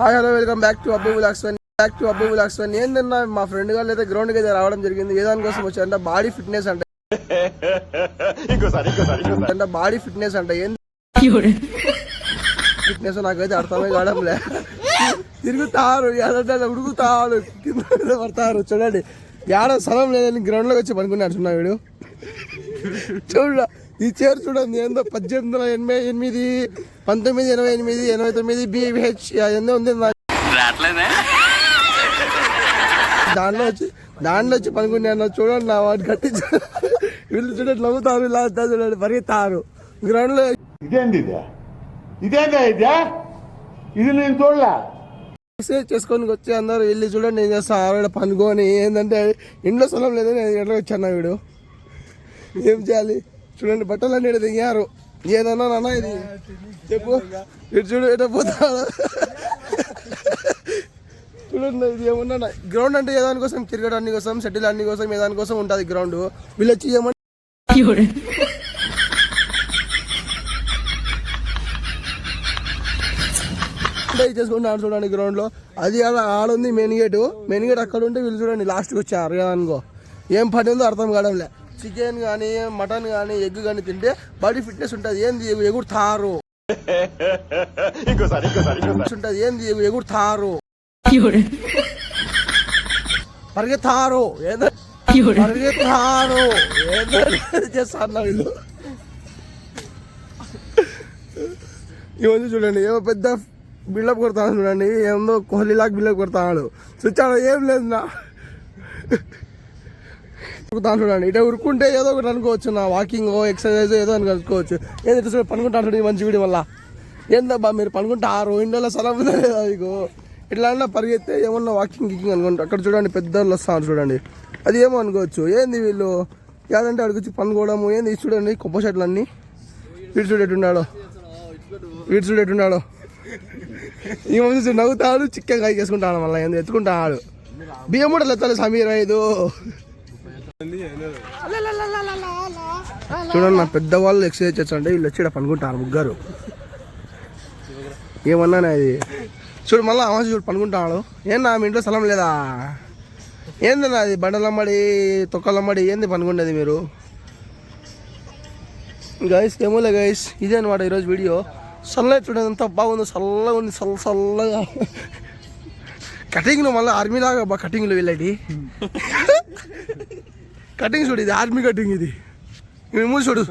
Hi hello welcome back to Abbu vlogs ఏందన్నా మా friend గారు అయితే గ్రౌండ్కి అయితే రావడం జరిగింది. ఏ దానికోసం వచ్చారంటే బాడీ ఫిట్నెస్ అంటే బాడీ ఫిట్నెస్ అంటే ఏంది ఫిట్నెస్ నాకైతే అర్థమే కావడంలే. తిరుగుతారు ఉడుకుతారు కింద పడతారు. చూడండి ఏడ స్థలం లేదని గ్రౌండ్ లోకి వచ్చి పనుకున్నాడు చిన్న వీడు. చూడ ఈ చైర్ చూడండి ఏందో 1888 1988 89 BH ఏందో ఉంది. దాంట్లో వచ్చి పనుకున్నాను. చూడండి నా వాడు కట్టించు వీళ్ళు చూడండి నవ్వుతారు, ఇలా చూడండి పరిగెత్తారు గ్రౌండ్ లో. ఇది నేను చూడలే. చేసుకొని వచ్చి అందరూ వెళ్ళి చూడండి ఏం చేస్తారు పనుకొని. ఏంటంటే ఇంట్లో స్థలం లేదని ఎట్లా వచ్చాను వీడు. ఏం చేయాలి చూడండి బట్టలు అన్నీ దిగారు. ఏదన్నా నాన్న ఇది చెప్పు. ఇటు చూడు ఎట పోతాడు చూడండి. ఇది ఏమన్నా గ్రౌండ్ అంటే ఏ దానికోసం తిరగడానికి కోసం సెటిల్ అన్ని కోసం ఏ దానికోసం ఉంటుంది గ్రౌండ్. వీళ్ళు వచ్చి ఏమన్నా చేసుకుంటారు చూడండి గ్రౌండ్ లో. అది ఆడుంది మెయిన్ గేట్ అక్కడ ఉంటే వీళ్ళు చూడండి లాస్ట్కి వచ్చారు కదా అనుకో. ఏం పని ఉందో అర్థం కావడంలే. చికెన్ కానీ మటన్ కానీ ఎగ్ కానీ తింటే బాడీ ఫిట్నెస్ ఉంటుంది. ఏంది ఎగురుతారు ఉంటుంది. ఏంది ఎగురుతారు పరిగెత్తారు పరిగెత్తారు చేస్తారు వీళ్ళు. ఇవన్నీ చూడండి ఏమో పెద్ద బిల్డప్ కొడతాను చూడండి. ఏందో కోహ్లీలాగా బిల్డప్ కొడతాడు. స్విచ్ ఏం లేదు నా ఉరుకుతాను చూడండి. ఇటు ఉరుకుంటే ఏదో ఒకటి అనుకోవచ్చు, నా వాకింగ్ ఎక్సర్సైజ్ ఏదో అని అనుకోవచ్చు. ఏంది ఇట్లా పనుకుంటాడు మంచి వీడి వల్ల. ఏందబ్బా మీరు పనుకుంటారు ఇంట్లో స్థలం లేదా మీకు ఇట్లా పరిగెత్తే ఏమన్నా వాకింగ్ గికింగ్ అనుకుంటా. అక్కడ చూడండి పెద్ద వాళ్ళు వస్తారు చూడండి. అది ఏమో అనుకోవచ్చు. ఏంది వీళ్ళు ఏదంటే అడుగుచ్చి పనుకోవడము. ఏంది చూడండి కొప్ప చెట్లు అన్నీ. వీడు చూడేట్టున్నాడు ఈ మనిషి నవ్వుతాడు చిక్కగా కాయకేసుకుంటాడు. మళ్ళీ ఏంది ఎత్తుకుంటాడు. బియ్యం కూడా ఎత్తాలి సమీర్ ఐదు. చూడండి నా పెద్దవాళ్ళు ఎక్సర్సైజ్ చేస్తారంటే వీళ్ళు వచ్చి పనుకుంటారు ముగ్గురు. ఏమన్నా ఇది చూడు మళ్ళీ అమాసి చూడు పనుకుంటాడు. ఏందా మీ ఇంట్లో స్థలం లేదా? ఏందన్నా అది బండలమ్మడి తొక్కలమ్మడి ఏంది పనుకుండేది మీరు? గైస్ ఏమోలే గైస్, ఇదే అనమాట ఈరోజు వీడియో. సన్లైట్ చూడండి ఎంత బాగుందో, చల్లగా ఉంది చల్లగా. కటింగ్లో మళ్ళీ ఆర్మీ లాగా బా కటింగ్లో వెళ్ళాడు. కటింగ్ చూడు ఇది ఆర్మీ కటింగ్. ఇది చూడు